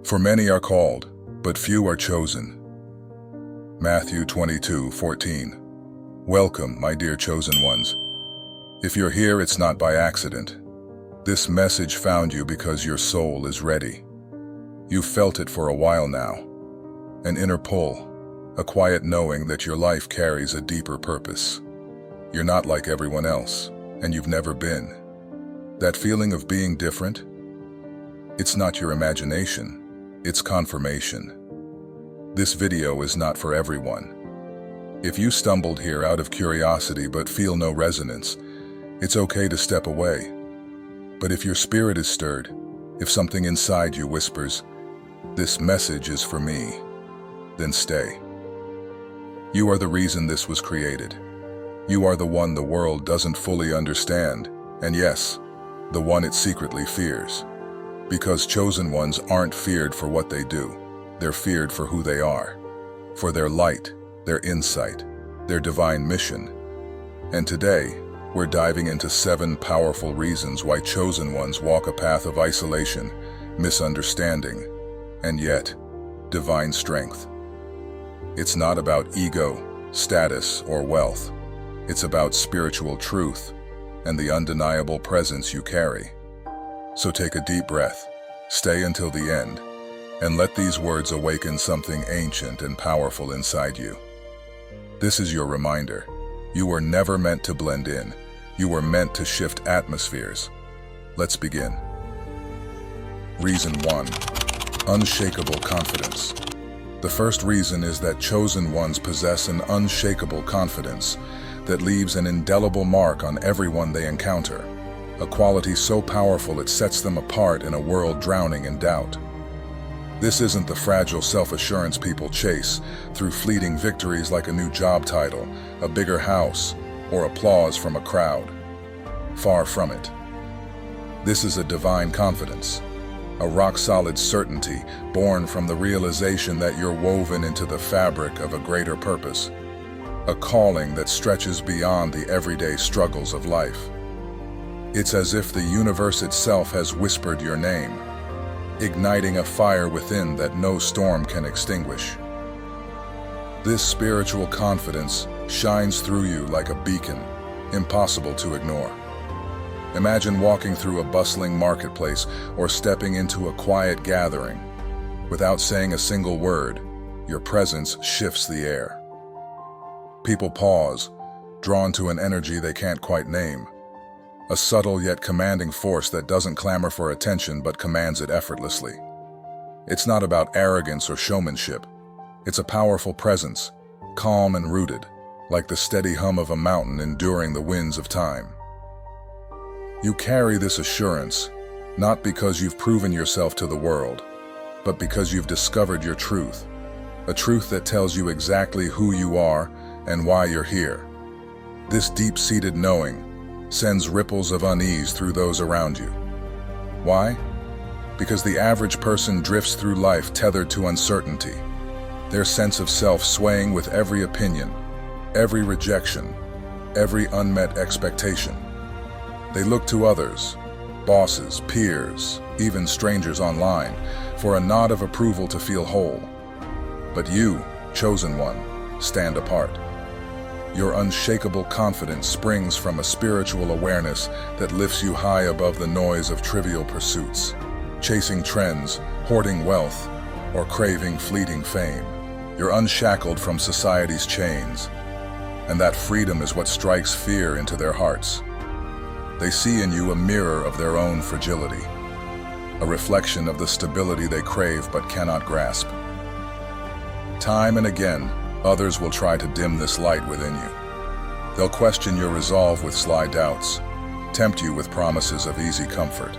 For many are called, but few are chosen. Matthew 22:14. Welcome, my dear chosen ones. If you're here, it's not by accident. This message found you because your soul is ready. You've felt it for a while now. An inner pull, a quiet knowing that your life carries a deeper purpose. You're not like everyone else, and you've never been. That feeling of being different? It's not your imagination, it's confirmation. This video is not for everyone. If you stumbled here out of curiosity but feel no resonance, it's okay to step away. But if your spirit is stirred, if something inside you whispers, "This message is for me," then stay. You are the reason this was created. You are the one the world doesn't fully understand, and yes, the one it secretly fears. Because chosen ones aren't feared for what they do, they're feared for who they are, for their light, their insight, their divine mission. And today, we're diving into 7 powerful reasons why chosen ones walk a path of isolation, misunderstanding, and yet, divine strength. It's not about ego, status, or wealth. It's about spiritual truth and the undeniable presence you carry. So take a deep breath, stay until the end, and let these words awaken something ancient and powerful inside you. This is your reminder. You were never meant to blend in. You were meant to shift atmospheres. Let's begin. Reason 1. Unshakable confidence. The first reason is that chosen ones possess an unshakable confidence that leaves an indelible mark on everyone they encounter, a quality so powerful it sets them apart in a world drowning in doubt. This isn't the fragile self-assurance people chase through fleeting victories like a new job title, a bigger house, or applause from a crowd. Far from it. This is a divine confidence, a rock-solid certainty born from the realization that you're woven into the fabric of a greater purpose, a calling that stretches beyond the everyday struggles of life. It's as if the universe itself has whispered your name, igniting a fire within that no storm can extinguish. This spiritual confidence shines through you like a beacon, impossible to ignore. Imagine walking through a bustling marketplace or stepping into a quiet gathering. Without saying a single word, your presence shifts the air. People pause, drawn to an energy they can't quite name. A subtle yet commanding force that doesn't clamor for attention but commands it effortlessly. It's not about arrogance or showmanship. It's a powerful presence, calm and rooted, like the steady hum of a mountain enduring the winds of time. You carry this assurance, not because you've proven yourself to the world, but because you've discovered your truth, a truth that tells you exactly who you are and why you're here. This deep-seated knowing sends ripples of unease through those around you. Why? Because the average person drifts through life tethered to uncertainty, their sense of self swaying with every opinion, every rejection, every unmet expectation. They look to others, bosses, peers, even strangers online, for a nod of approval to feel whole. But you, chosen one, stand apart. Your unshakable confidence springs from a spiritual awareness that lifts you high above the noise of trivial pursuits, chasing trends, hoarding wealth, or craving fleeting fame. You're unshackled from society's chains, and that freedom is what strikes fear into their hearts. They see in you a mirror of their own fragility, a reflection of the stability they crave but cannot grasp. Time and again, others will try to dim this light within you. They'll question your resolve with sly doubts, tempt you with promises of easy comfort,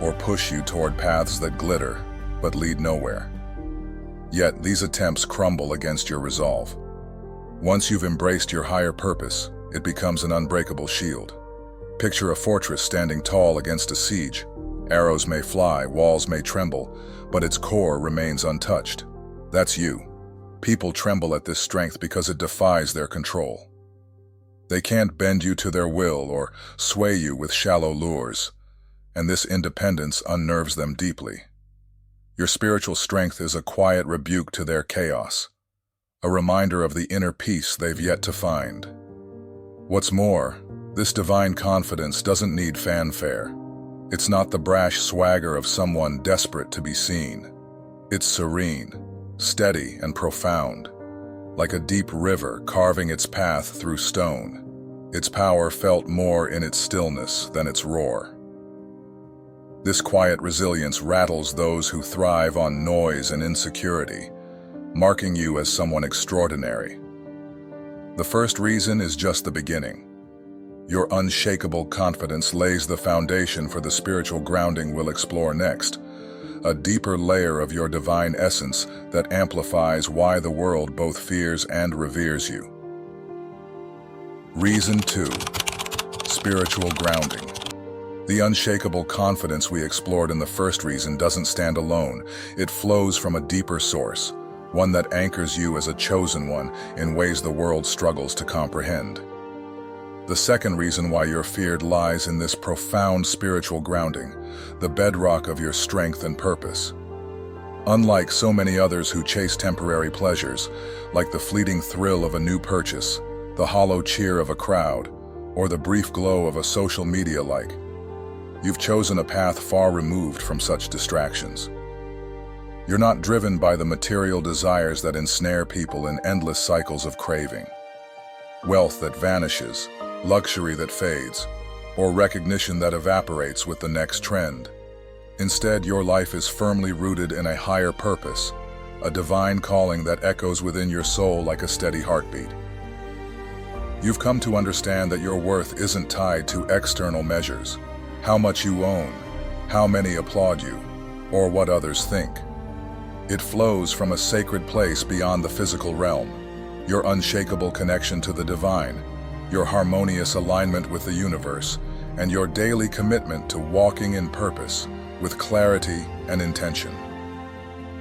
or push you toward paths that glitter but lead nowhere. Yet these attempts crumble against your resolve. Once you've embraced your higher purpose, it becomes an unbreakable shield. Picture a fortress standing tall against a siege. Arrows may fly, walls may tremble, but its core remains untouched. That's you. People tremble at this strength because it defies their control. They can't bend you to their will or sway you with shallow lures, and this independence unnerves them deeply. Your spiritual strength is a quiet rebuke to their chaos, a reminder of the inner peace they've yet to find. What's more, this divine confidence doesn't need fanfare. It's not the brash swagger of someone desperate to be seen. It's serene, steady, and profound, like a deep river carving its path through stone. Its power felt more in its stillness than its roar. This quiet resilience rattles those who thrive on noise and insecurity, marking you as someone extraordinary. The first reason is just the beginning. Your unshakable confidence lays the foundation for the spiritual grounding we'll explore next, a deeper layer of your divine essence that amplifies why the world both fears and reveres you. Reason 2. Spiritual grounding. The unshakable confidence we explored in the first reason doesn't stand alone. It flows from a deeper source, one that anchors you as a chosen one in ways the world struggles to comprehend. The second reason why you're feared lies in this profound spiritual grounding, the bedrock of your strength and purpose. Unlike so many others who chase temporary pleasures, like the fleeting thrill of a new purchase, the hollow cheer of a crowd, or the brief glow of a social media like, you've chosen a path far removed from such distractions. You're not driven by the material desires that ensnare people in endless cycles of craving. Wealth that vanishes, luxury that fades, or recognition that evaporates with the next trend. Instead, your life is firmly rooted in a higher purpose, a divine calling that echoes within your soul like a steady heartbeat. You've come to understand that your worth isn't tied to external measures, how much you own, how many applaud you, or what others think. It flows from a sacred place beyond the physical realm, your unshakable connection to the divine, your harmonious alignment with the universe, and your daily commitment to walking in purpose with clarity and intention.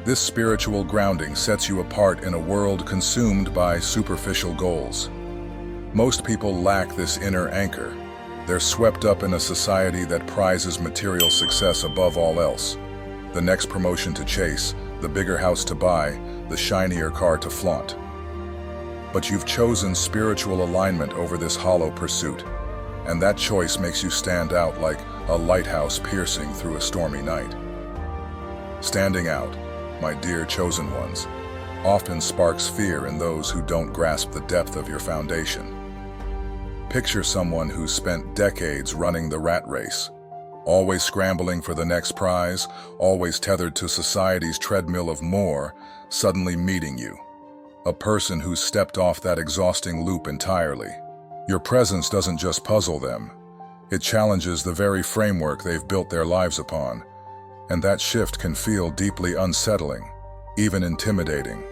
This spiritual grounding sets you apart in a world consumed by superficial goals. Most people lack this inner anchor. They're swept up in a society that prizes material success above all else. The next promotion to chase, the bigger house to buy, the shinier car to flaunt. But you've chosen spiritual alignment over this hollow pursuit, and that choice makes you stand out like a lighthouse piercing through a stormy night. Standing out, my dear chosen ones, often sparks fear in those who don't grasp the depth of your foundation. Picture someone who's spent decades running the rat race, always scrambling for the next prize, always tethered to society's treadmill of more, suddenly meeting you. A person who's stepped off that exhausting loop entirely. Your presence doesn't just puzzle them, it challenges the very framework they've built their lives upon, and that shift can feel deeply unsettling, even intimidating.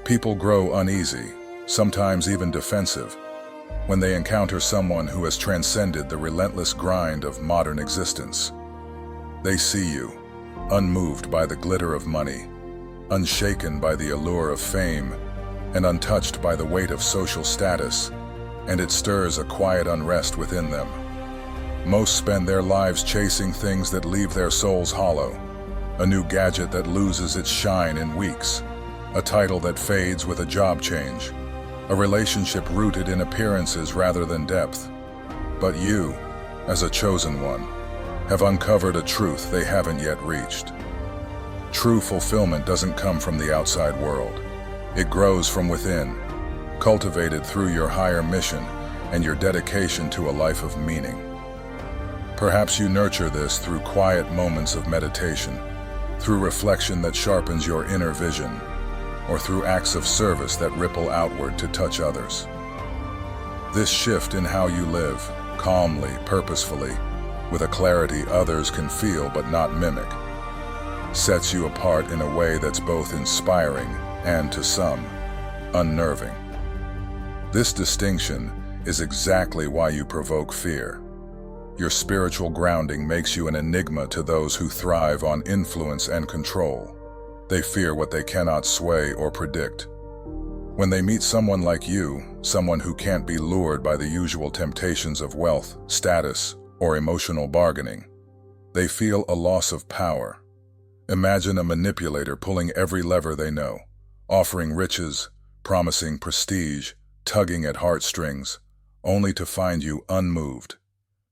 People grow uneasy, sometimes even defensive, when they encounter someone who has transcended the relentless grind of modern existence. They see you, unmoved by the glitter of money, unshaken by the allure of fame, and untouched by the weight of social status, and it stirs a quiet unrest within them. Most spend their lives chasing things that leave their souls hollow, a new gadget that loses its shine in weeks, a title that fades with a job change, a relationship rooted in appearances rather than depth. But you, as a chosen one, have uncovered a truth they haven't yet reached. True fulfillment doesn't come from the outside world. It grows from within, cultivated through your higher mission and your dedication to a life of meaning. Perhaps you nurture this through quiet moments of meditation, through reflection that sharpens your inner vision, or through acts of service that ripple outward to touch others. This shift in how you live, calmly, purposefully, with a clarity others can feel but not mimic, sets you apart in a way that's both inspiring and, to some, unnerving. This distinction is exactly why you provoke fear. Your spiritual grounding makes you an enigma to those who thrive on influence and control. They fear what they cannot sway or predict. When they meet someone like you, someone who can't be lured by the usual temptations of wealth, status, or emotional bargaining, they feel a loss of power. Imagine a manipulator pulling every lever they know, offering riches, promising prestige, tugging at heartstrings, only to find you unmoved,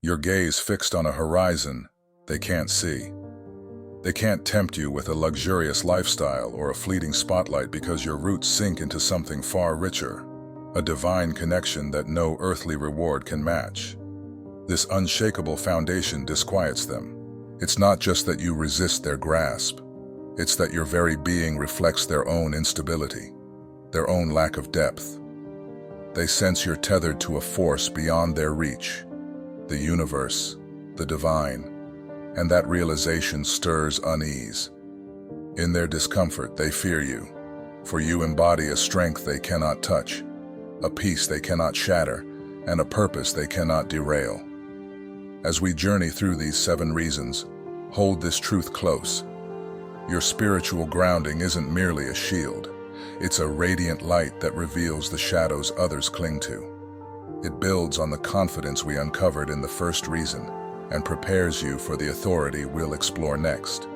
your gaze fixed on a horizon they can't see. They can't tempt you with a luxurious lifestyle or a fleeting spotlight because your roots sink into something far richer, a divine connection that no earthly reward can match. This unshakable foundation disquiets them. It's not just that you resist their grasp, it's that your very being reflects their own instability, their own lack of depth. They sense you're tethered to a force beyond their reach, the universe, the divine, and that realization stirs unease. In their discomfort, they fear you, for you embody a strength they cannot touch, a peace they cannot shatter, and a purpose they cannot derail. As we journey through these 7 reasons, hold this truth close. Your spiritual grounding isn't merely a shield. It's a radiant light that reveals the shadows others cling to. It builds on the confidence we uncovered in the first reason and prepares you for the authority we'll explore next.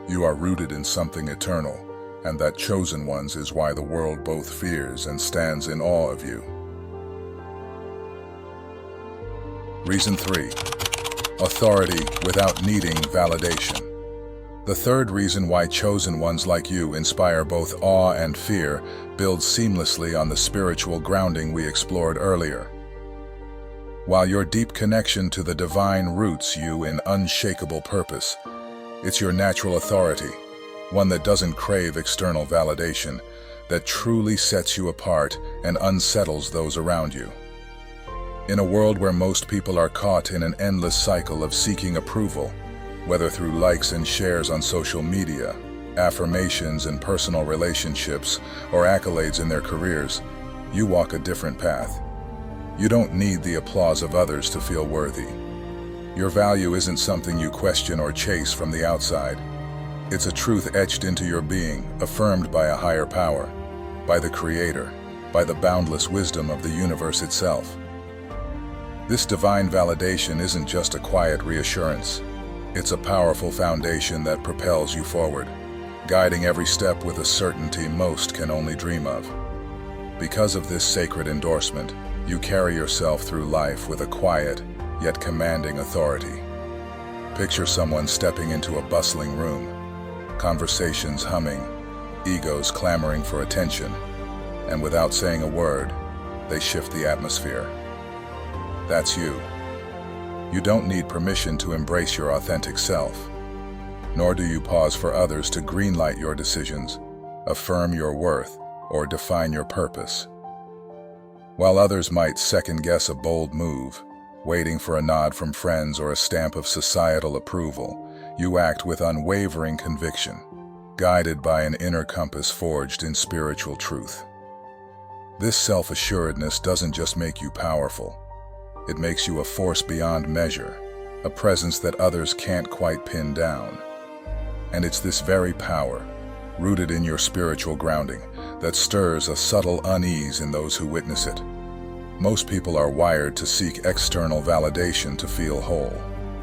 You are rooted in something eternal, and that chosen ones is why the world both fears and stands in awe of you. Reason 3. Authority without needing validation. The third reason why chosen ones like you inspire both awe and fear builds seamlessly on the spiritual grounding we explored earlier. While your deep connection to the divine roots you in unshakable purpose, it's your natural authority, one that doesn't crave external validation, that truly sets you apart and unsettles those around you. In a world where most people are caught in an endless cycle of seeking approval, whether through likes and shares on social media, affirmations in personal relationships, or accolades in their careers, you walk a different path. You don't need the applause of others to feel worthy. Your value isn't something you question or chase from the outside. It's a truth etched into your being, affirmed by a higher power, by the Creator, by the boundless wisdom of the universe itself. This divine validation isn't just a quiet reassurance. It's a powerful foundation that propels you forward, guiding every step with a certainty most can only dream of. Because of this sacred endorsement, you carry yourself through life with a quiet, yet commanding authority. Picture someone stepping into a bustling room, conversations humming, egos clamoring for attention, and without saying a word, they shift the atmosphere. That's you. You don't need permission to embrace your authentic self, nor do you pause for others to greenlight your decisions, affirm your worth, or define your purpose. While others might second-guess a bold move, waiting for a nod from friends or a stamp of societal approval, you act with unwavering conviction, guided by an inner compass forged in spiritual truth. This self-assuredness doesn't just make you powerful. It makes you a force beyond measure, a presence that others can't quite pin down. And it's this very power, rooted in your spiritual grounding, that stirs a subtle unease in those who witness it. Most people are wired to seek external validation to feel whole.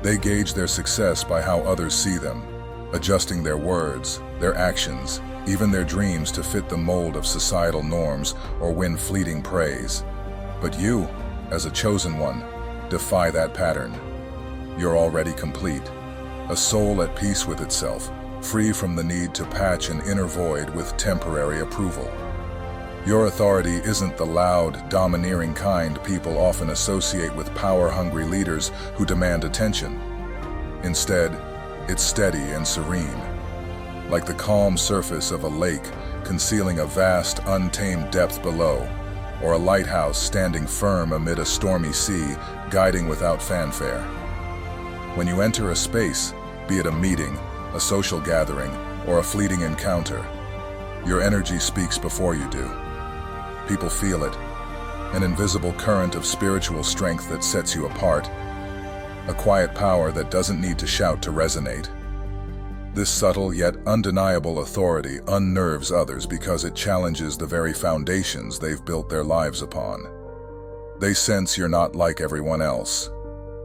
They gauge their success by how others see them, adjusting their words, their actions, even their dreams to fit the mold of societal norms or win fleeting praise. But you, as a chosen one, defy that pattern. You're already complete, a soul at peace with itself, free from the need to patch an inner void with temporary approval. Your authority isn't the loud, domineering kind people often associate with power-hungry leaders who demand attention. Instead, it's steady and serene, like the calm surface of a lake concealing a vast, untamed depth below, or a lighthouse standing firm amid a stormy sea, guiding without fanfare. When you enter a space, be it a meeting, a social gathering, or a fleeting encounter, your energy speaks before you do. People feel it, an invisible current of spiritual strength that sets you apart, a quiet power that doesn't need to shout to resonate. This subtle yet undeniable authority unnerves others because it challenges the very foundations they've built their lives upon. They sense you're not like everyone else,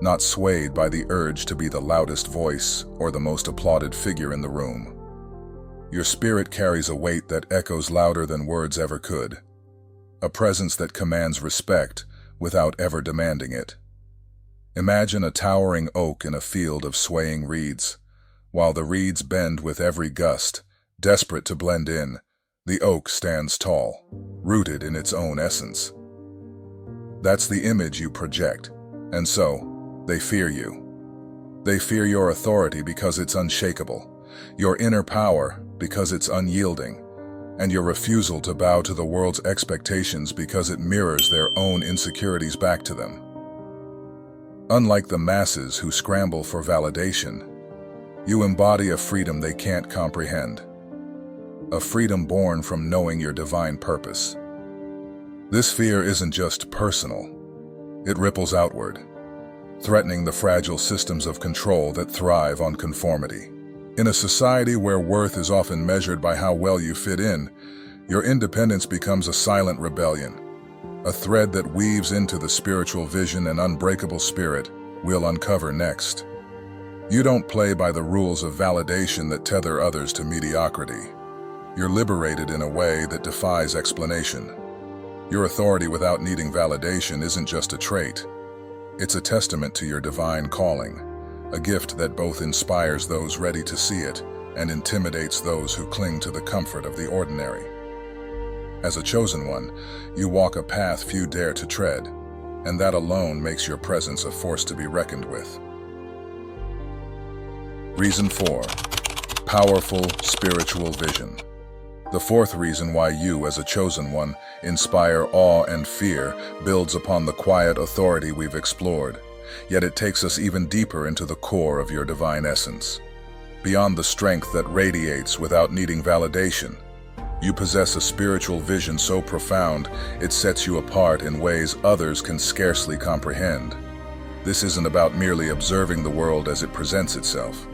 not swayed by the urge to be the loudest voice or the most applauded figure in the room. Your spirit carries a weight that echoes louder than words ever could, a presence that commands respect without ever demanding it. Imagine a towering oak in a field of swaying reeds. While the reeds bend with every gust, desperate to blend in, the oak stands tall, rooted in its own essence. That's the image you project, and so, they fear you. They fear your authority because it's unshakable, your inner power because it's unyielding, and your refusal to bow to the world's expectations because it mirrors their own insecurities back to them. Unlike the masses who scramble for validation, you embody a freedom they can't comprehend, a freedom born from knowing your divine purpose. This fear isn't just personal, it ripples outward, threatening the fragile systems of control that thrive on conformity. In a society where worth is often measured by how well you fit in, your independence becomes a silent rebellion, a thread that weaves into the spiritual vision and unbreakable spirit we'll uncover next. You don't play by the rules of validation that tether others to mediocrity. You're liberated in a way that defies explanation. Your authority without needing validation isn't just a trait. It's a testament to your divine calling, a gift that both inspires those ready to see it and intimidates those who cling to the comfort of the ordinary. As a chosen one, you walk a path few dare to tread, and that alone makes your presence a force to be reckoned with. Reason 4. Powerful spiritual vision. The fourth reason why you, as a chosen one, inspire awe and fear builds upon the quiet authority we've explored, yet it takes us even deeper into the core of your divine essence. Beyond the strength that radiates without needing validation, you possess a spiritual vision so profound it sets you apart in ways others can scarcely comprehend. This isn't about merely observing the world as it presents itself.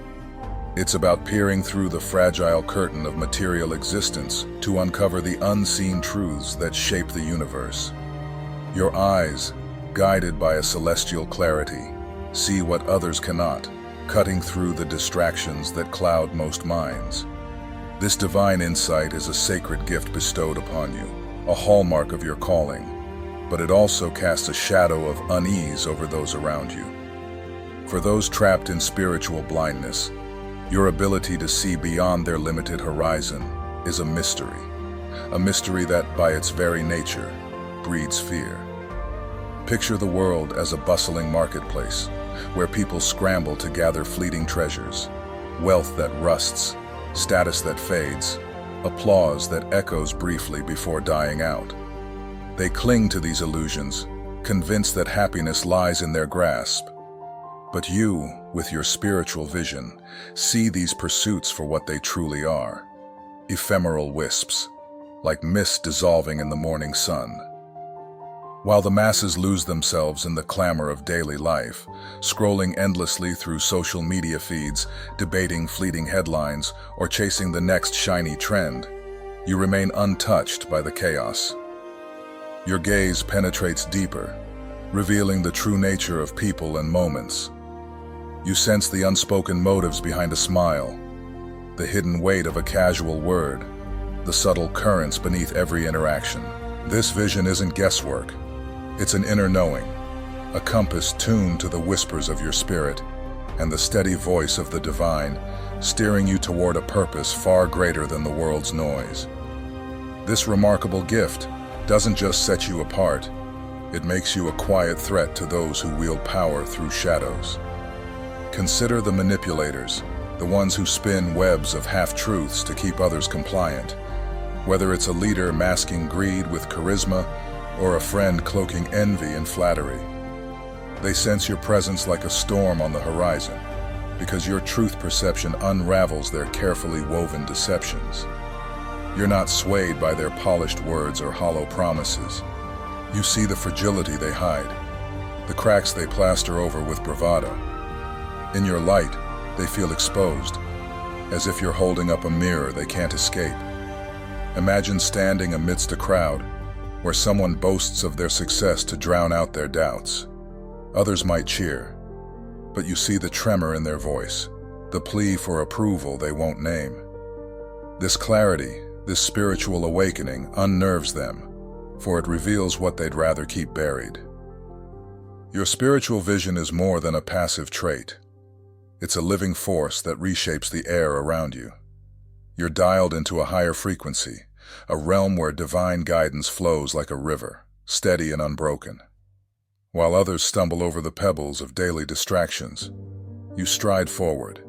It's about peering through the fragile curtain of material existence to uncover the unseen truths that shape the universe. Your eyes, guided by a celestial clarity, see what others cannot, cutting through the distractions that cloud most minds. This divine insight is a sacred gift bestowed upon you, a hallmark of your calling, but it also casts a shadow of unease over those around you. For those trapped in spiritual blindness, your ability to see beyond their limited horizon is a mystery that, by its very nature, breeds fear. Picture the world as a bustling marketplace, where people scramble to gather fleeting treasures, wealth that rusts, status that fades, applause that echoes briefly before dying out. They cling to these illusions, convinced that happiness lies in their grasp. But you, with your spiritual vision, see these pursuits for what they truly are: ephemeral wisps, like mist dissolving in the morning sun. While the masses lose themselves in the clamor of daily life, scrolling endlessly through social media feeds, debating fleeting headlines, or chasing the next shiny trend, you remain untouched by the chaos. Your gaze penetrates deeper, revealing the true nature of people and moments. You sense the unspoken motives behind a smile, the hidden weight of a casual word, the subtle currents beneath every interaction. This vision isn't guesswork. It's an inner knowing, a compass tuned to the whispers of your spirit and the steady voice of the divine, steering you toward a purpose far greater than the world's noise. This remarkable gift doesn't just set you apart, it makes you a quiet threat to those who wield power through shadows. Consider the manipulators, the ones who spin webs of half-truths to keep others compliant. Whether it's a leader masking greed with charisma or a friend cloaking envy and flattery, they sense your presence like a storm on the horizon, because your truth perception unravels their carefully woven deceptions. You're not swayed by their polished words or hollow promises. You see the fragility they hide, the cracks they plaster over with bravado. In your light, they feel exposed, as if you're holding up a mirror they can't escape. Imagine standing amidst a crowd where someone boasts of their success to drown out their doubts. Others might cheer, but you see the tremor in their voice, the plea for approval they won't name. This clarity, this spiritual awakening, unnerves them, for it reveals what they'd rather keep buried. Your spiritual vision is more than a passive trait. It's a living force that reshapes the air around you. You're dialed into a higher frequency, a realm where divine guidance flows like a river, steady and unbroken. While others stumble over the pebbles of daily distractions, you stride forward,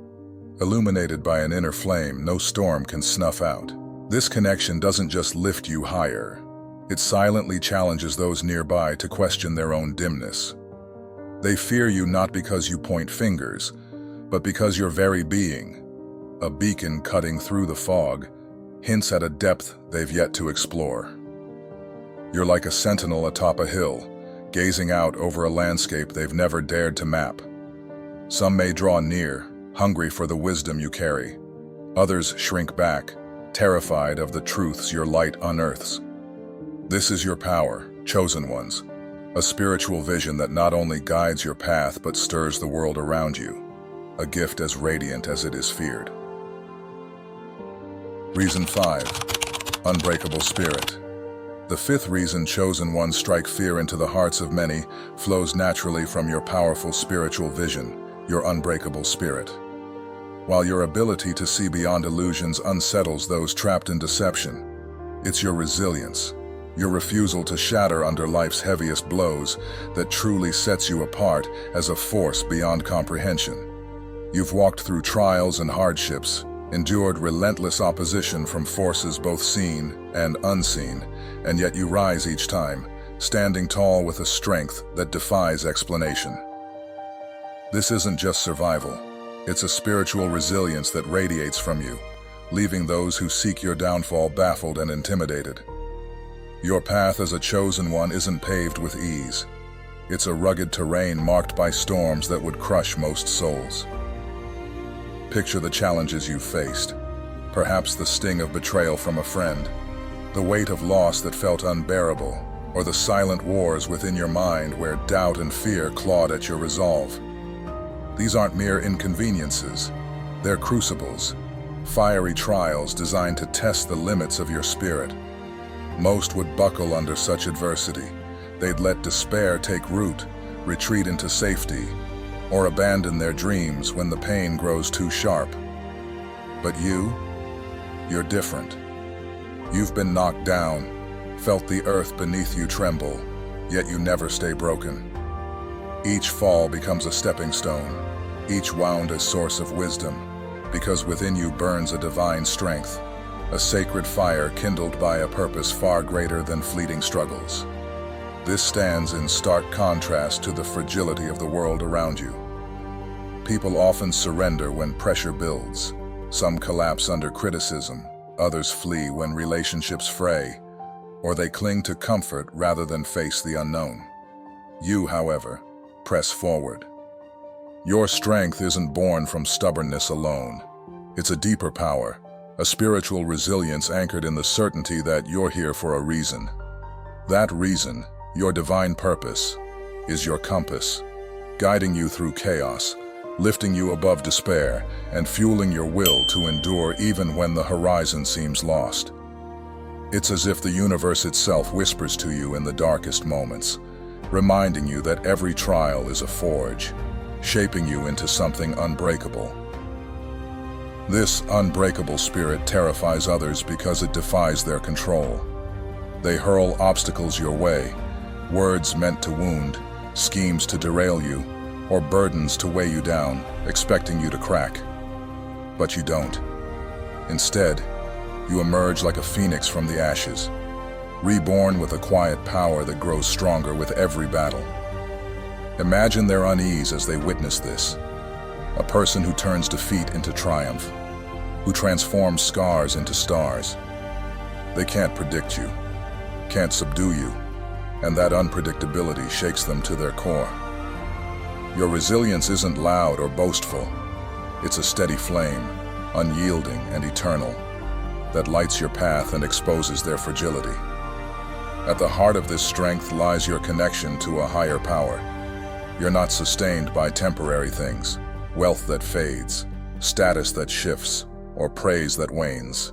illuminated by an inner flame no storm can snuff out. This connection doesn't just lift you higher, it silently challenges those nearby to question their own dimness. They fear you not because you point fingers, but because your very being, a beacon cutting through the fog, hints at a depth they've yet to explore. You're like a sentinel atop a hill, gazing out over a landscape they've never dared to map. Some may draw near, hungry for the wisdom you carry. Others shrink back, terrified of the truths your light unearths. This is your power, chosen ones, a spiritual vision that not only guides your path but stirs the world around you, a gift as radiant as it is feared. Reason 5. Unbreakable spirit. The fifth reason chosen ones strike fear into the hearts of many flows naturally from your powerful spiritual vision, your unbreakable spirit. While your ability to see beyond illusions unsettles those trapped in deception, it's your resilience, your refusal to shatter under life's heaviest blows, that truly sets you apart as a force beyond comprehension. You've walked through trials and hardships, endured relentless opposition from forces both seen and unseen, and yet you rise each time, standing tall with a strength that defies explanation. This isn't just survival, it's a spiritual resilience that radiates from you, leaving those who seek your downfall baffled and intimidated. Your path as a chosen one isn't paved with ease. It's a rugged terrain marked by storms that would crush most souls. Picture the challenges you've faced. Perhaps the sting of betrayal from a friend, the weight of loss that felt unbearable, or the silent wars within your mind where doubt and fear clawed at your resolve. These aren't mere inconveniences. They're crucibles, fiery trials designed to test the limits of your spirit. Most would buckle under such adversity. They'd let despair take root, retreat into safety, or abandon their dreams when the pain grows too sharp. But you're different. You've been knocked down, felt the earth beneath you tremble, yet you never stay broken. Each fall becomes a stepping stone, each wound a source of wisdom, because within you burns a divine strength, a sacred fire kindled by a purpose far greater than fleeting struggles. This stands in stark contrast to the fragility of the world around you. People often surrender when pressure builds. Some collapse under criticism, others flee when relationships fray, or they cling to comfort rather than face the unknown. You, however, press forward. Your strength isn't born from stubbornness alone. It's a deeper power, a spiritual resilience anchored in the certainty that you're here for a reason. That reason, your divine purpose, is your compass, guiding you through chaos, lifting you above despair, and fueling your will to endure even when the horizon seems lost. It's as if the universe itself whispers to you in the darkest moments, reminding you that every trial is a forge, shaping you into something unbreakable. This unbreakable spirit terrifies others because it defies their control. They hurl obstacles your way, words meant to wound, schemes to derail you, or burdens to weigh you down, expecting you to crack. But you don't. Instead, you emerge like a phoenix from the ashes, reborn with a quiet power that grows stronger with every battle. Imagine their unease as they witness this. A person who turns defeat into triumph, who transforms scars into stars. They can't predict you, can't subdue you, and that unpredictability shakes them to their core. Your resilience isn't loud or boastful. It's a steady flame, unyielding and eternal, that lights your path and exposes their fragility. At the heart of this strength lies your connection to a higher power. You're not sustained by temporary things, wealth that fades, status that shifts, or praise that wanes.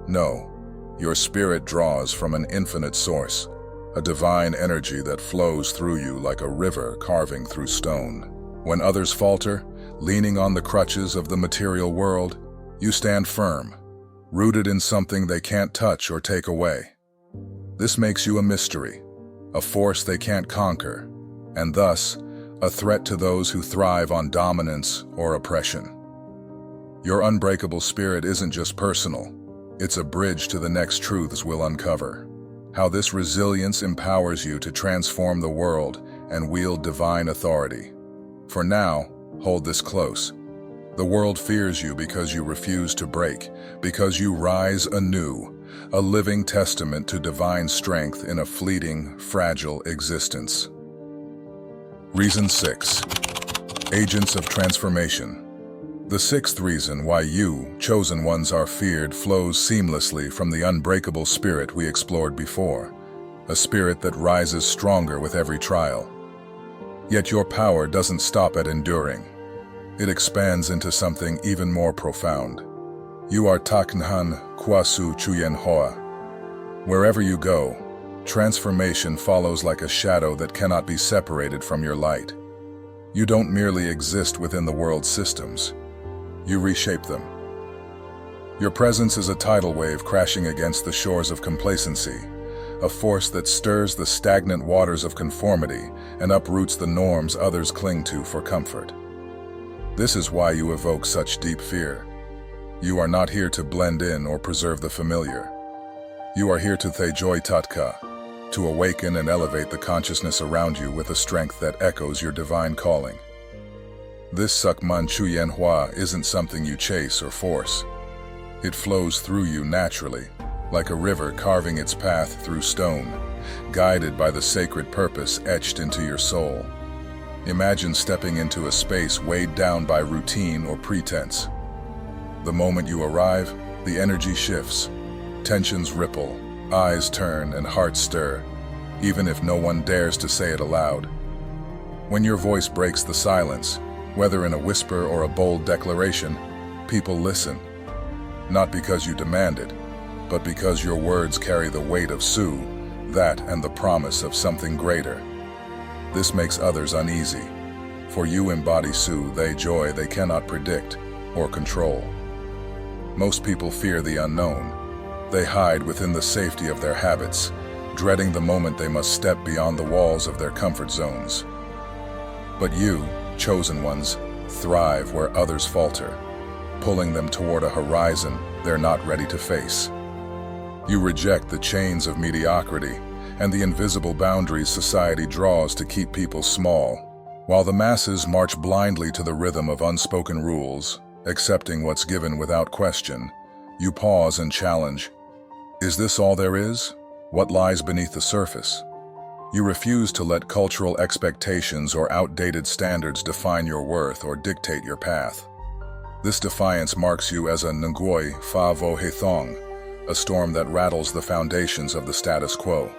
No, your spirit draws from an infinite source, a divine energy that flows through you like a river carving through stone. When others falter, leaning on the crutches of the material world, you stand firm, rooted in something they can't touch or take away. This makes you a mystery, a force they can't conquer, and thus, a threat to those who thrive on dominance or oppression. Your unbreakable spirit isn't just personal, it's a bridge to the next truths we'll uncover. How this resilience empowers you to transform the world and wield divine authority. For now, hold this close. The world fears you because you refuse to break, because you rise anew, a living testament to divine strength in a fleeting, fragile existence. Reason 6. Agents of transformation. The sixth reason why you, chosen ones, are feared flows seamlessly from the unbreakable spirit we explored before, a spirit that rises stronger with every trial. Yet your power doesn't stop at enduring. It expands into something even more profound. You are Taknhan Kwasu Chuyen Hoa. Wherever you go, transformation follows like a shadow that cannot be separated from your light. You don't merely exist within the world's systems. You reshape them. Your presence is a tidal wave crashing against the shores of complacency, a force that stirs the stagnant waters of conformity and uproots the norms others cling to for comfort. This is why you evoke such deep fear. You are not here to blend in or preserve the familiar. You are here to Thejoy Tatka, to awaken and elevate the consciousness around you with a strength that echoes your divine calling. This Sukman Chuyen Hua isn't something you chase or force. It flows through you naturally, like a river carving its path through stone, guided by the sacred purpose etched into your soul. Imagine stepping into a space weighed down by routine or pretense. The moment you arrive, the energy shifts. Tensions ripple, eyes turn, and hearts stir, even if no one dares to say it aloud. When your voice breaks the silence, whether in a whisper or a bold declaration, people listen. Not because you demand it, but because your words carry the weight of Su, that and the promise of something greater. This makes others uneasy, for you embody Su, they joy they cannot predict or control. Most people fear the unknown. They hide within the safety of their habits, dreading the moment they must step beyond the walls of their comfort zones. But you, chosen ones, thrive where others falter, pulling them toward a horizon they're not ready to face. You reject the chains of mediocrity and the invisible boundaries society draws to keep people small, while the masses march blindly to the rhythm of unspoken rules, accepting what's given without question. You pause and challenge. Is this all there is? What lies beneath the surface? You refuse to let cultural expectations or outdated standards define your worth or dictate your path. This defiance marks you as a Nguoi Fa Vo He Thong, a storm that rattles the foundations of the status quo.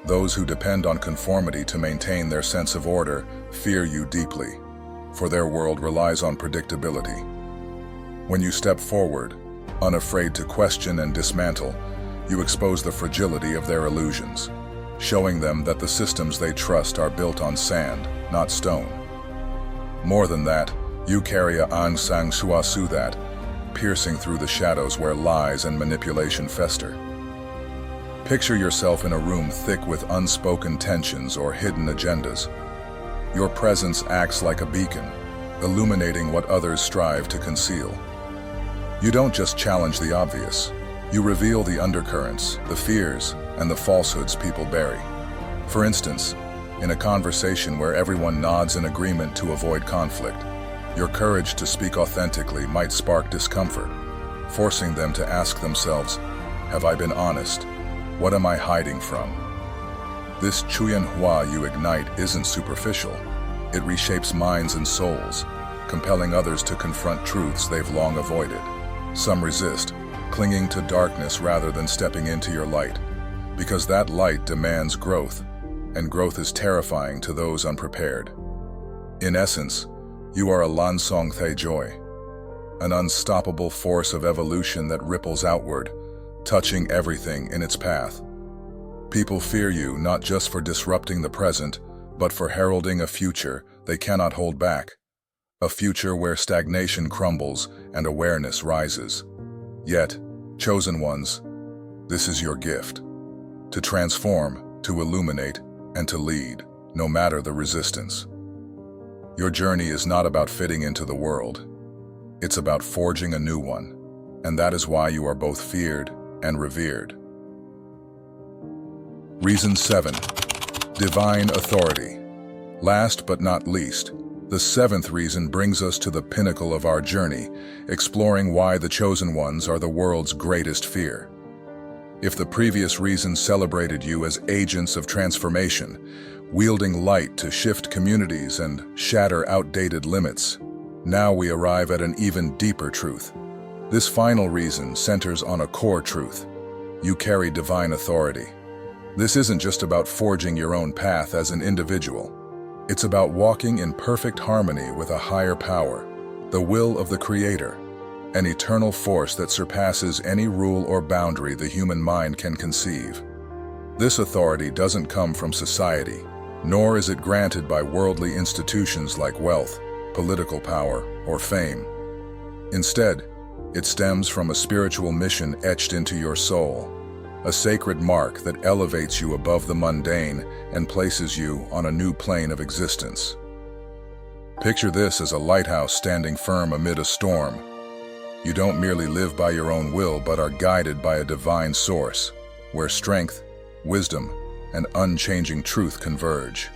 Those who depend on conformity to maintain their sense of order fear you deeply, for their world relies on predictability. When you step forward, unafraid to question and dismantle, you expose the fragility of their illusions, showing them that the systems they trust are built on sand, not stone. More than that, you carry a Aung San Suu Kyi that, piercing through the shadows where lies and manipulation fester. Picture yourself in a room thick with unspoken tensions or hidden agendas. Your presence acts like a beacon, illuminating what others strive to conceal. You don't just challenge the obvious. You reveal the undercurrents, the fears, and the falsehoods people bury. For instance, in a conversation where everyone nods in agreement to avoid conflict, your courage to speak authentically might spark discomfort, forcing them to ask themselves, have I been honest? What am I hiding from? This Chuyen Hua you ignite isn't superficial. It reshapes minds and souls, compelling others to confront truths they've long avoided. Some resist, clinging to darkness rather than stepping into your light, because that light demands growth, and growth is terrifying to those unprepared. In essence, you are a Lansong Thay Joy, an unstoppable force of evolution that ripples outward, touching everything in its path. People fear you not just for disrupting the present, but for heralding a future they cannot hold back. A future where stagnation crumbles and awareness rises. Yet, chosen ones, this is your gift. To transform, to illuminate, and to lead, no matter the resistance. Your journey is not about fitting into the world. It's about forging a new one, and that is why you are both feared and revered. Reason 7. Divine authority. Last but not least, the seventh reason brings us to the pinnacle of our journey, exploring why the chosen ones are the world's greatest fear. If the previous reason celebrated you as agents of transformation, wielding light to shift communities and shatter outdated limits, now we arrive at an even deeper truth. This final reason centers on a core truth. You carry divine authority. This isn't just about forging your own path as an individual. It's about walking in perfect harmony with a higher power, the will of the Creator, an eternal force that surpasses any rule or boundary the human mind can conceive. This authority doesn't come from society, nor is it granted by worldly institutions like wealth, political power, or fame. Instead, it stems from a spiritual mission etched into your soul, a sacred mark that elevates you above the mundane and places you on a new plane of existence. Picture this as a lighthouse standing firm amid a storm. You don't merely live by your own will, but are guided by a divine source, where strength, wisdom, and unchanging truth converge.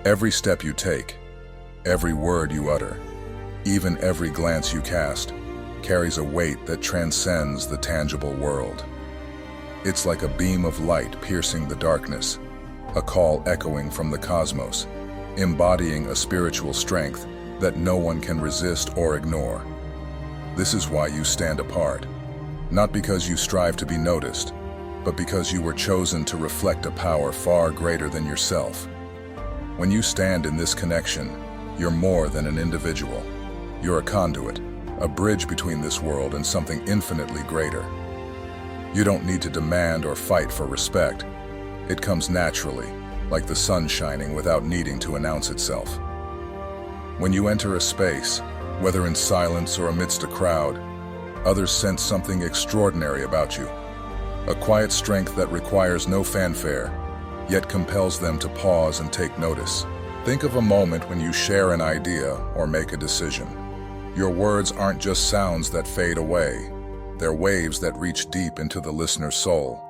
Every step you take, every word you utter, even every glance you cast, carries a weight that transcends the tangible world. It's like a beam of light piercing the darkness, a call echoing from the cosmos, embodying a spiritual strength that no one can resist or ignore. This is why you stand apart, not because you strive to be noticed, but because you were chosen to reflect a power far greater than yourself. When you stand in this connection, you're more than an individual. You're a conduit, a bridge between this world and something infinitely greater. You don't need to demand or fight for respect. It comes naturally, like the sun shining without needing to announce itself. When you enter a space, whether in silence or amidst a crowd, others sense something extraordinary about you. A quiet strength that requires no fanfare, yet compels them to pause and take notice. Think of a moment when you share an idea or make a decision. Your words aren't just sounds that fade away. They're waves that reach deep into the listener's soul.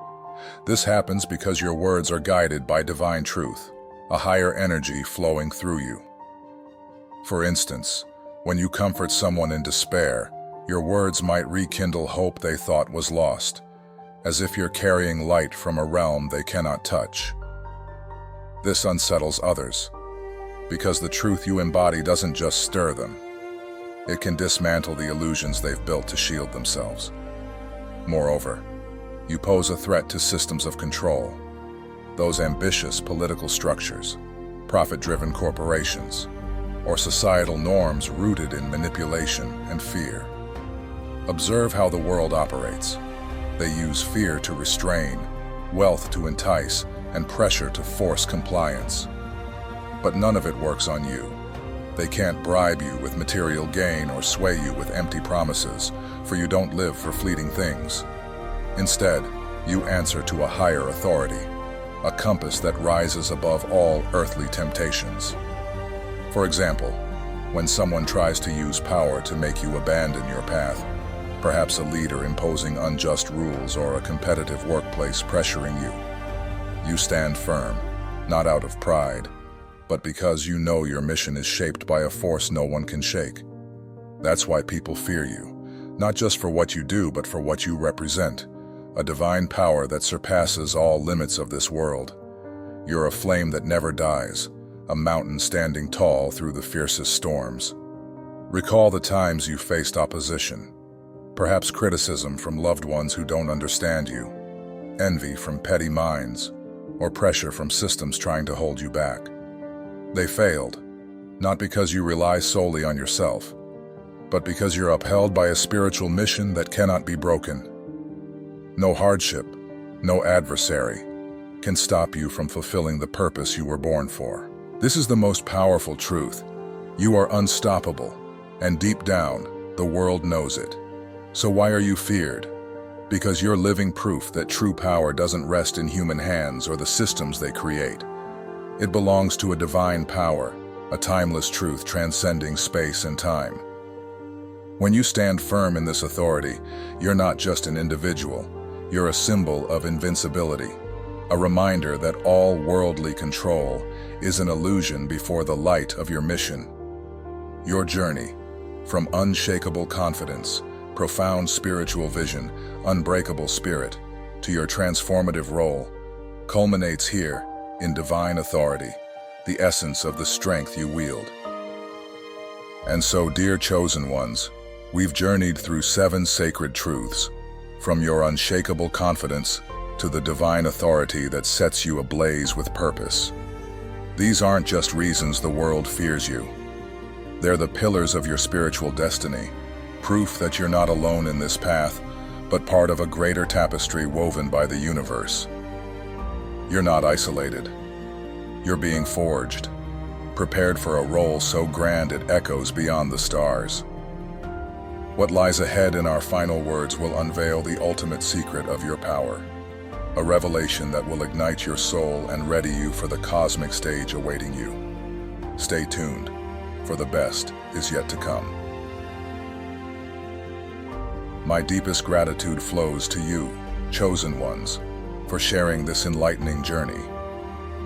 This happens because your words are guided by divine truth, a higher energy flowing through you. For instance, when you comfort someone in despair, your words might rekindle hope they thought was lost, as if you're carrying light from a realm they cannot touch. This unsettles others, because the truth you embody doesn't just stir them. It can dismantle the illusions they've built to shield themselves. Moreover, you pose a threat to systems of control, those ambitious political structures, profit-driven corporations, or societal norms rooted in manipulation and fear. Observe how the world operates. They use fear to restrain, wealth to entice, and pressure to force compliance. But none of it works on you. They can't bribe you with material gain or sway you with empty promises, for you don't live for fleeting things. Instead, you answer to a higher authority, a compass that rises above all earthly temptations. For example, when someone tries to use power to make you abandon your path, perhaps a leader imposing unjust rules or a competitive workplace pressuring you, you stand firm, not out of pride, but because you know your mission is shaped by a force no one can shake. That's why people fear you, not just for what you do, but for what you represent, a divine power that surpasses all limits of this world. You're a flame that never dies, a mountain standing tall through the fiercest storms. Recall the times you faced opposition, perhaps criticism from loved ones who don't understand you, envy from petty minds, or pressure from systems trying to hold you back. They failed, not because you rely solely on yourself, but because you're upheld by a spiritual mission that cannot be broken. No hardship, no adversary can stop you from fulfilling the purpose you were born for. This is the most powerful truth. You are unstoppable, and deep down, the world knows it. So why are you feared? Because you're living proof that true power doesn't rest in human hands or the systems they create. It belongs to a divine power, a timeless truth transcending space and time. When you stand firm in this authority, you're not just an individual, you're a symbol of invincibility, a reminder that all worldly control is an illusion before the light of your mission. Your journey, from unshakable confidence, profound spiritual vision, unbreakable spirit, to your transformative role, culminates here in divine authority, the essence of the strength you wield. And so, dear chosen ones, we've journeyed through 7 sacred truths, from your unshakable confidence to the divine authority that sets you ablaze with purpose. These aren't just reasons the world fears you. They're the pillars of your spiritual destiny, proof that you're not alone in this path, but part of a greater tapestry woven by the universe. You're not isolated. You're being forged, prepared for a role so grand it echoes beyond the stars. What lies ahead in our final words will unveil the ultimate secret of your power, a revelation that will ignite your soul and ready you for the cosmic stage awaiting you. Stay tuned, for the best is yet to come. My deepest gratitude flows to you, chosen ones, for sharing this enlightening journey.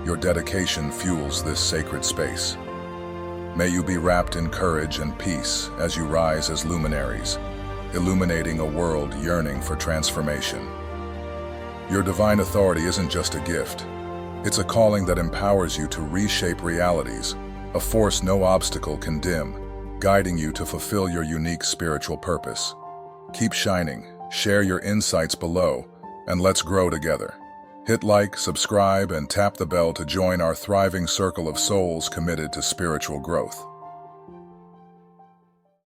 Your dedication fuels this sacred space. May you be wrapped in courage and peace as you rise as luminaries, illuminating a world yearning for transformation. Your divine authority isn't just a gift. It's a calling that empowers you to reshape realities, a force no obstacle can dim, guiding you to fulfill your unique spiritual purpose. Keep shining, share your insights below, and let's grow together. Hit like, subscribe, and tap the bell to join our thriving circle of souls committed to spiritual growth.